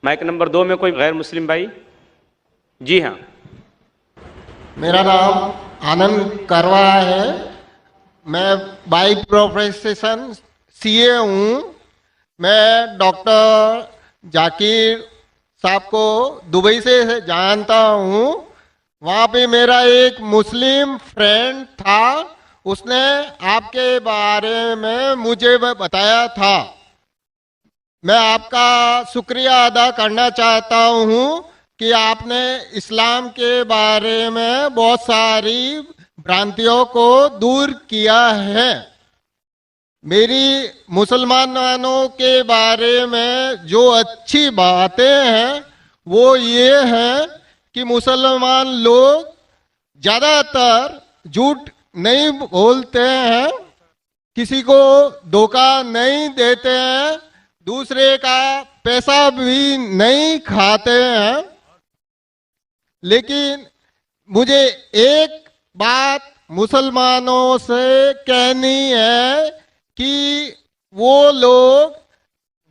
Mic number 2 में कोई गैर मुस्लिम भाई? जी हाँ। मेरा नाम आनंद करवा है। मैं बाई प्रोफेशन सीए हूँ। मैं डॉक्टर जाकिर साहब को दुबई से जानता हूँ। वहाँ पे मेरा एक मुस्लिम फ्रेंड था, उसने आपके बारे में मुझे बताया था। मैं आपका शुक्रिया अदा करना चाहता हूँ कि आपने इस्लाम के बारे में बहुत सारी भ्रांतियों को दूर किया है। मेरी मुसलमानों के बारे में जो अच्छी बातें हैं वो ये है कि मुसलमान लोग ज़्यादातर झूठ नहीं बोलते हैं, किसी को धोखा नहीं देते हैं, दूसरे का पैसा भी नहीं खाते हैं। लेकिन मुझे एक बात मुसलमानों से कहनी है कि वो लोग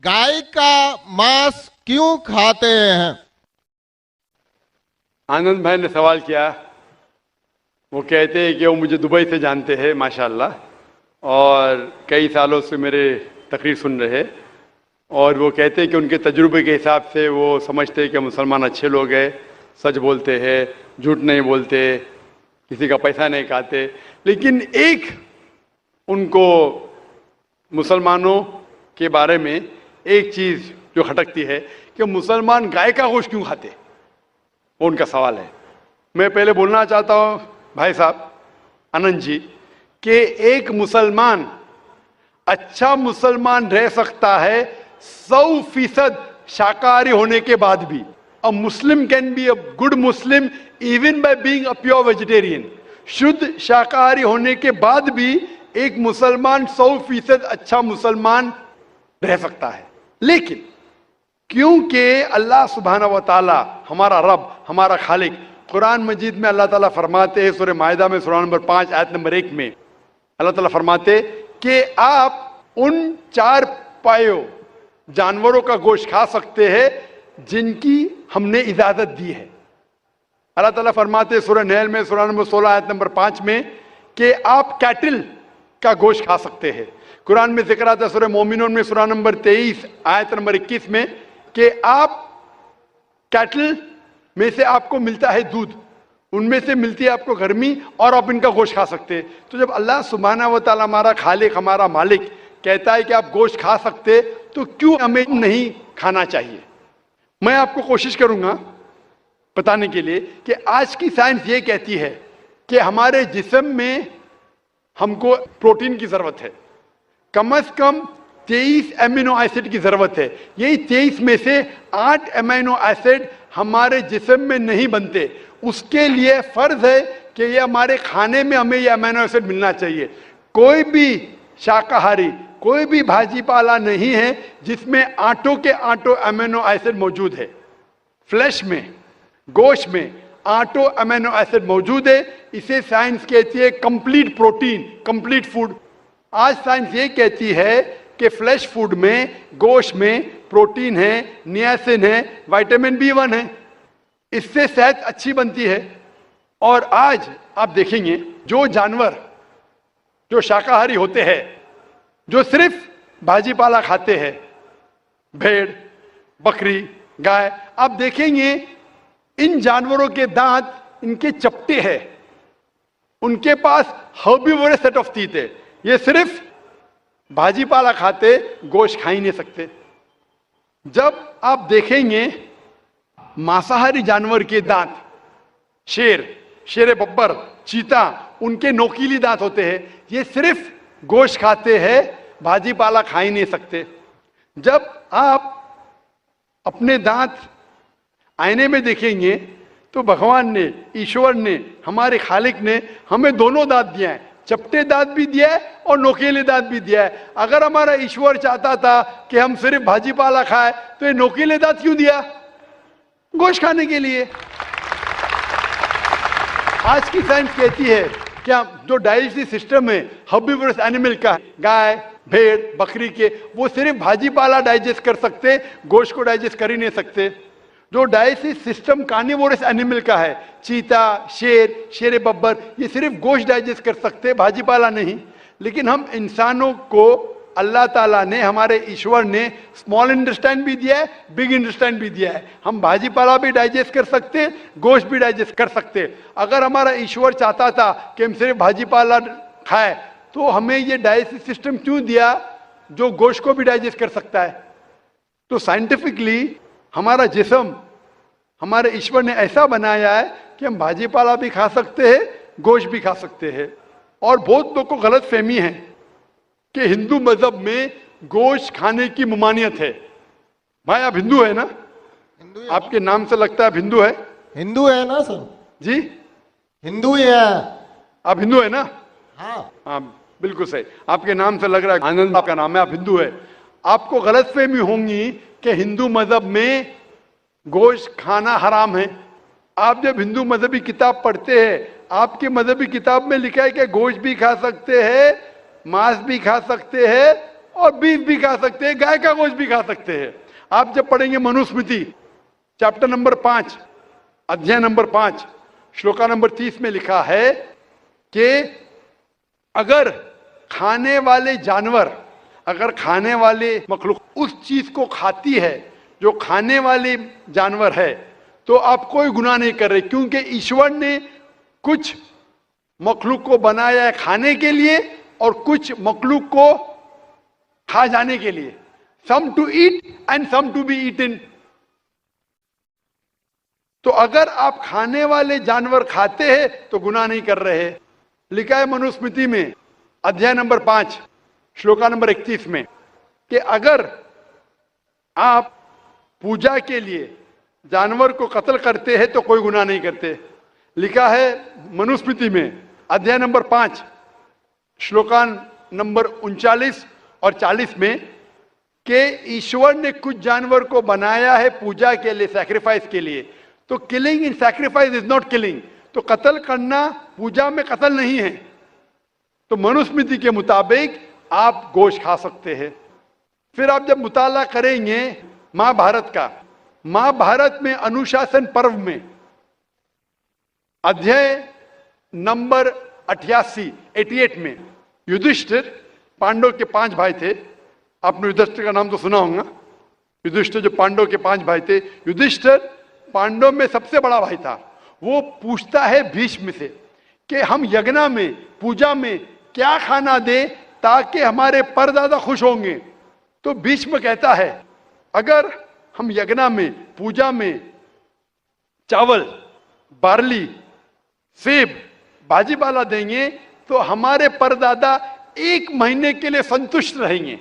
गाय का मांस क्यों खाते हैं। आनंद भाई ने सवाल किया। वो कहते हैं कि वो मुझे दुबई से जानते हैं माशाल्लाह, और कई सालों से मेरे तकरीर सुन रहे, और वो कहते हैं कि उनके तजुर्बे के हिसाब से वो समझते हैं कि मुसलमान अच्छे लोग हैं, सच बोलते हैं, झूठ नहीं बोलते, किसी का पैसा नहीं खाते। लेकिन एक उनको मुसलमानों के बारे में एक चीज़ जो खटकती है कि मुसलमान गाय का गोश्त क्यों खाते, वो उनका सवाल है। मैं पहले बोलना चाहता हूँ भाई साहब आनंद जी कि एक मुसलमान अच्छा मुसलमान रह सकता है 100% शाकाहारी होने के बाद भी। A Muslim can be a good Muslim even by being a pure vegetarian. शुद्ध शाकाहारी होने के बाद भी एक मुसलमान 100% अच्छा मुसलमान रह सकता है। लेकिन क्योंकि अल्लाह सुब्हानहू व तआला हमारा रब, हमारा खालिक, कुरान मजीद में अल्लाह ताला फरमाते हैं, सूरह माइदा में सूरह नंबर 5 आयत नंबर 1 में अल्लाह ताला फरमाते कि आप उन 4 पायों जानवरों का गोश्त खा सकते हैं जिनकी हमने इजाजत दी है। अल्लाह ताला फरमाते सूरह नहल में सूरह नंबर 16 आयत नंबर 5 में कि आप कैटल का गोश्त खा सकते हैं। कुरान में जिक्र आता है सूरह मोमिनून में सूरह नंबर 23 आयत नंबर 21 में कि आप कैटल में से आपको मिलता है दूध, उनमें से मिलती है आपको गर्मी, और आप इनका गोश्त खा सकते हैं। तो जब अल्लाह सुब्हानहू व तआला हमारा खालिक, हमारा मालिक कहता है कि आप गोश्त खा सकते, तो क्यों हमें नहीं खाना चाहिए। मैं आपको कोशिश करूंगा बताने के लिए कि आज की साइंस ये कहती है कि हमारे जिस्म में हमको प्रोटीन की जरूरत है, कम से कम 23 एमिनो एसिड की जरूरत है। यही 23 में से 8 एमिनो एसिड हमारे जिस्म में नहीं बनते। उसके लिए फर्ज है कि ये हमारे खाने में हमें ये एमिनो एसिड मिलना चाहिए। कोई भी शाकाहारी, कोई भी भाजी पाला नहीं है जिसमें आटों के आटो एमिनो एसिड मौजूद है। फ्लैश में, गोश्त में आटो एमिनो एसिड मौजूद है। इसे साइंस कहती है कंप्लीट प्रोटीन, कंप्लीट फूड। आज साइंस ये कहती है कि फ्लैश फूड में, गोश्त में प्रोटीन है, नियासिन है, विटामिन B1 है, इससे सेहत अच्छी बनती है। और आज आप देखेंगे जो जानवर जो शाकाहारी होते हैं, जो सिर्फ भाजी पाला खाते हैं, भेड़, बकरी, गाय, आप देखेंगे इन जानवरों के दांत इनके चपटे हैं, उनके पास हर्बीवोरस सेट ऑफ टीथ है। ये सिर्फ भाजी पाला खाते, गोश्त खा ही नहीं सकते। जब आप देखेंगे मांसाहारी जानवर के दांत, शेर बब्बर, चीता, उनके नोकीली दांत होते हैं। ये सिर्फ गोश्त खाते हैं, भाजी पाला खा ही नहीं सकते। जब आप अपने दांत आईने में देखेंगे तो भगवान ने, ईश्वर ने, हमारे खालिक ने हमें दोनों दांत दिया है, चपटे दांत भी दिया है और नोकीले दांत भी दिया है। अगर हमारा ईश्वर चाहता था कि हम सिर्फ भाजी पाला खाए तो ये नोकीले दांत क्यों दिया? गोश्त खाने के लिए। आज की साइंस कहती है क्या जो डाइजेस्टिव सिस्टम है हर्बिवरस एनिमल का, गाय भेड़ बकरी के, वो सिर्फ भाजी पाला डाइजेस्ट कर सकते, गोश्त को डाइजेस्ट कर ही नहीं सकते। जो डाइजेस्टिव सिस्टम कार्निवोरस एनिमल का है, चीता, शेर, शेर बब्बर, ये सिर्फ गोश्त डाइजेस्ट कर सकते, भाजी पाला नहीं। लेकिन हम इंसानों को अल्लाह ताला ने, हमारे ईश्वर ने स्मॉल इंटेस्टाइन भी दिया है, बिग इंटेस्टाइन भी दिया है। हम भाजी पाला भी डाइजेस्ट कर सकते, गोश्त भी डाइजेस्ट कर सकते। अगर हमारा ईश्वर चाहता था कि हम सिर्फ भाजी पाला खाए, तो हमें ये डाइजेस्टिव सिस्टम क्यों दिया जो गोश्त को भी डाइजेस्ट कर सकता है? तो साइंटिफिकली हमारा जिस्म हमारे ईश्वर ने ऐसा बनाया है कि हम भाजी पाला भी खा सकते हैं, गोश्त भी खा सकते हैं। और बहुत लोग को गलत फहमी है कि हिंदू मजहब में गोश्त खाने की ममानियत है। भाई आप हिंदू है ना? हिंदू है। आपके नाम से लगता है आप हिंदू है हिंदू है ना सर? जी, हिंदू ही है। आप हिंदू है ना? हाँ। हाँ बिल्कुल सही, आपके नाम से लग रहा है, आनंद आपका नाम है, आप हिंदू है। आपको गलतफहमी होंगी कि हिंदू मजहब में गोश्त खाना हराम है। आप जब हिंदू मजहबी किताब पढ़ते हैं, आपकी मजहबी किताब में लिखा है कि गोश्त भी खा सकते हैं, मांस भी खा सकते हैं और बीफ भी खा सकते हैं, गाय का गोश्त भी खा सकते हैं। आप जब पढ़ेंगे मनुस्मृति चैप्टर नंबर 5 अध्याय नंबर 5 श्लोका नंबर 30 में लिखा है कि अगर खाने वाले जानवर, अगर खाने वाले मखलूक उस चीज को खाती है जो खाने वाले जानवर है, तो आप कोई गुनाह नहीं कर रहे, क्योंकि ईश्वर ने कुछ मखलूक को बनाया है खाने के लिए और कुछ मखलूक को खा जाने के लिए। Some to eat and some to be eaten. तो अगर आप खाने वाले जानवर खाते हैं तो गुनाह नहीं कर रहे। लिखा है मनुस्मृति में अध्याय नंबर 5 श्लोका नंबर 31 में कि अगर आप पूजा के लिए जानवर को कत्ल करते हैं तो कोई गुनाह नहीं करते। लिखा है मनुस्मृति में अध्याय नंबर 5 श्लोकान नंबर 39 और 40 में कि ईश्वर ने कुछ जानवर को बनाया है पूजा के लिए, सैक्रिफाइस के लिए। तो killing in sacrifice is not killing. तो कत्ल करना पूजा में कत्ल नहीं है। तो मनुस्मृति के मुताबिक आप गोश्त खा सकते हैं। फिर आप जब मुताला करेंगे महाभारत का, महाभारत में अनुशासन पर्व में अध्याय नंबर 88 में युधिष्ठिर, पांडव के 5 भाई थे, आपने युधिष्ठिर का नाम तो सुना होगा। युधिष्ठिर जो पांडव के 5 भाई थे, युधिष्ठिर पांडव में सबसे बड़ा भाई था। वो पूछता है भीष्म से कि हम यज्ञ में, पूजा में क्या खाना दे ताकि हमारे परदादा खुश होंगे। तो भीष्म कहता है अगर हम यज्ञ में, पूजा में चावल, बार्ली, सेब, भाजी पाला देंगे तो हमारे परदादा 1 महीने के लिए संतुष्ट रहेंगे।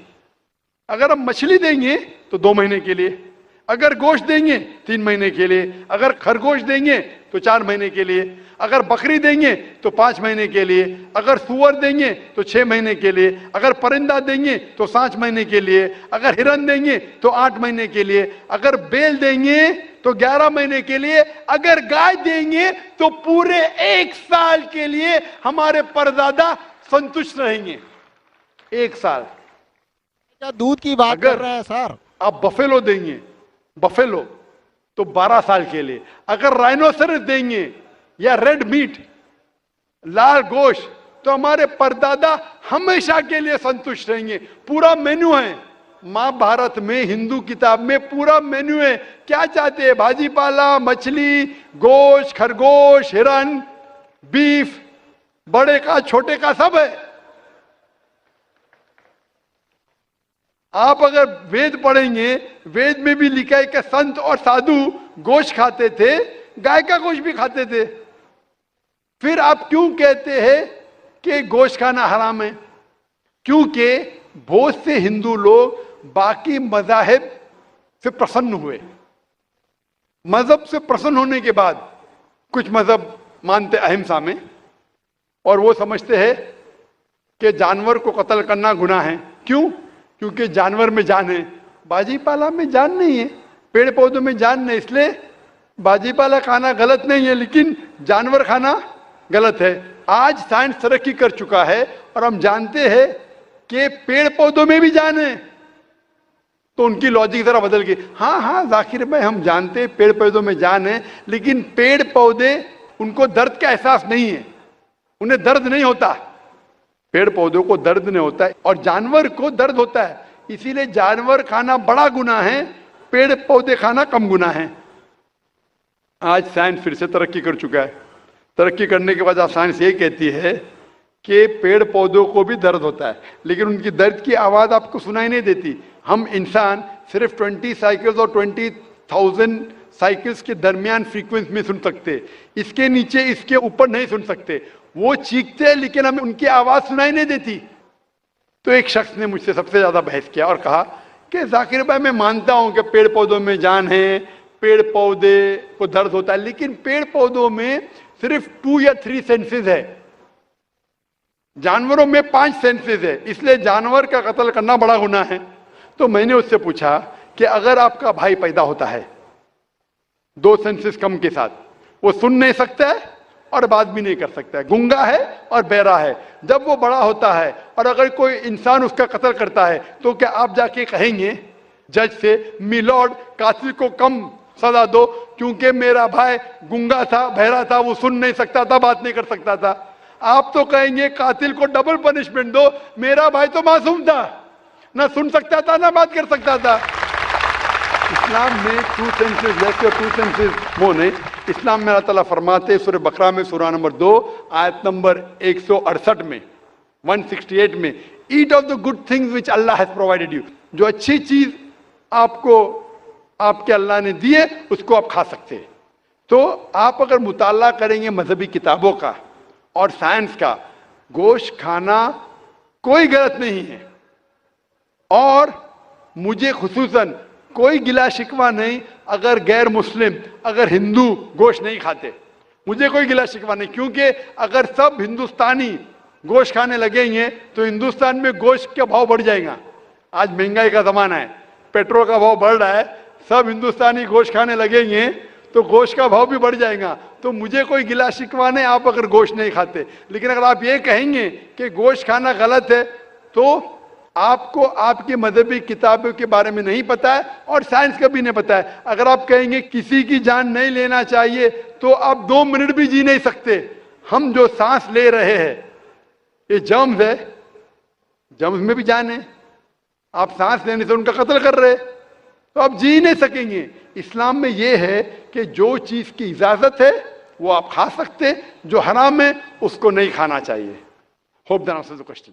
अगर हम मछली देंगे तो 2 महीने के लिए, अगर गोश्त देंगे 3 महीने के लिए, अगर खरगोश देंगे तो 4 महीने के लिए, अगर बकरी देंगे तो 5 महीने के लिए, अगर सुअर देंगे तो 6 महीने के लिए, अगर परिंदा देंगे तो 7 महीने के लिए, अगर हिरन देंगे तो 8 महीने के लिए, अगर बैल देंगे तो 11 महीने के लिए, अगर गाय देंगे तो पूरे 1 साल के लिए हमारे परदादा संतुष्ट रहेंगे। 1 साल। क्या दूध की बात कर रहे हैं सर? आप बफेलो देंगे, बफेलो तो 12 साल के लिए, अगर राइनोसरस देंगे या रेड मीट, लाल गोश्त, तो हमारे परदादा हमेशा के लिए संतुष्ट रहेंगे। पूरा मेन्यू है महाभारत में, हिंदू किताब में पूरा मेन्यू है। क्या चाहते हैं? भाजी पाला, मछली, गोश्त, खरगोश, हिरन, बीफ, बड़े का छोटे का सब है। आप अगर वेद पढ़ेंगे, वेद में भी लिखा है कि संत और साधु गोश्त खाते थे, गाय का गोश्त भी खाते थे। फिर आप क्यों कहते हैं कि गोश्त खाना हराम है? क्योंकि बहुत से हिंदू लोग बाकी मजाहिब से प्रसन्न हुए। मजहब से प्रसन्न होने के बाद कुछ मजहब मानते अहिंसा में, और वो समझते हैं कि जानवर को कत्ल करना गुनाह है। क्यों? क्योंकि जानवर में जान है, बाजी पाला में जान नहीं है, पेड़ पौधों में जान नहीं, इसलिए बाजी पाला खाना गलत नहीं है, लेकिन जानवर खाना गलत है। आज साइंस तरक्की कर चुका है और हम जानते हैं कि पेड़ पौधों में भी जान है, तो उनकी लॉजिक जरा बदल गई। हाँ हाँ जाकिर भाई, हम जानते हैं पेड़ पौधों में जान है, लेकिन पेड़ पौधे उनको दर्द का एहसास नहीं है, उन्हें दर्द नहीं होता, पेड़ पौधों को दर्द नहीं होता है और जानवर को दर्द होता है। इसीलिए जानवर खाना बड़ा गुनाह है, पेड़ पौधे खाना कम गुनाह है। आज साइंस फिर से तरक्की कर चुका है। तरक्की करने के बाद साइंस ये कहती है कि पेड़ पौधों को भी दर्द होता है, लेकिन उनकी दर्द की आवाज आपको सुनाई नहीं देती। हम इंसान सिर्फ 20 साइकिल्स और 20,000 साइकिल्स के दरमियान फ्रीक्वेंसी में सुन सकते, इसके नीचे इसके ऊपर नहीं सुन सकते। वो चीखते हैं लेकिन हमें उनकी आवाज सुनाई नहीं देती। तो एक शख्स ने मुझसे सबसे ज्यादा बहस किया और कहा कि जाकिर भाई, मैं मानता हूं कि पेड़ पौधों में जान है, पेड़ पौधे को दर्द होता है, लेकिन पेड़ पौधों में सिर्फ 2 या 3 सेंसेस है, जानवरों में 5 सेंसेस है, इसलिए जानवर का कत्ल करना बड़ा गुनाह है। तो मैंने उससे पूछा कि अगर आपका भाई पैदा होता है 2 सेंसेस कम के साथ, वो सुन नहीं सकता है और बात भी नहीं कर सकता है, गूंगा है और बहरा है, जब वो बड़ा होता है और अगर कोई इंसान उसका कत्ल करता है, तो क्या आप जाके कहेंगे जज से, मिलॉर्ड कातिल को कम सजा दो क्योंकि मेरा भाई गूंगा था, बहरा था, वो सुन नहीं सकता था, बात नहीं कर सकता था? आप तो कहेंगे कातिल को डबल पनिशमेंट दो, मेरा भाई तो मासूम था, ना सुन सकता था ना बात कर सकता था। इस्लाम में 2 सेंसेस लेस और 2 सेंसेस मोर नहीं। इस्लाम में अल्लाह ताला फरमाते सूरह बकरा में सूरह नंबर 2 आयत नंबर 168 में 168 में, eat of the good things which Allah has provided you. जो अच्छी चीज आपको आपके अल्लाह ने दी है उसको आप खा सकते हैं। तो आप अगर मुताला करेंगे मजहबी किताबों का और साइंस का, गोश्त खाना कोई गलत नहीं है और मुझे खुसूसन कोई गिला शिकवा नहीं अगर गैर मुस्लिम, अगर हिंदू गोश्त नहीं खाते, मुझे कोई गिला शिकवा नहीं, क्योंकि अगर सब हिंदुस्तानी गोश्त खाने लगेंगे तो हिंदुस्तान में गोश्त का भाव बढ़ जाएगा। आज महंगाई का जमाना है, पेट्रोल का भाव बढ़ रहा है, सब हिंदुस्तानी गोश्त खाने लगेंगे तो गोश्त का भाव भी बढ़ जाएगा। तो मुझे कोई गिला शिकवा नहीं आप अगर गोश्त नहीं खाते, लेकिन अगर आप ये कहेंगे कि गोश्त खाना गलत है तो आपको आपकी मजहबी किताबों के बारे में नहीं पता है और साइंस का भी नहीं पता है। अगर आप कहेंगे किसी की जान नहीं लेना चाहिए तो आप 2 मिनट भी जी नहीं सकते। हम जो सांस ले रहे हैं ये जर्म्स है, जर्म्स में भी जान है, आप सांस लेने से उनका कत्ल कर रहे तो आप जी नहीं सकेंगे। इस्लाम में यह है कि जो चीज की इजाजत है वो आप खा सकते, जो हराम है उसको नहीं खाना चाहिए। Hope that answers the question.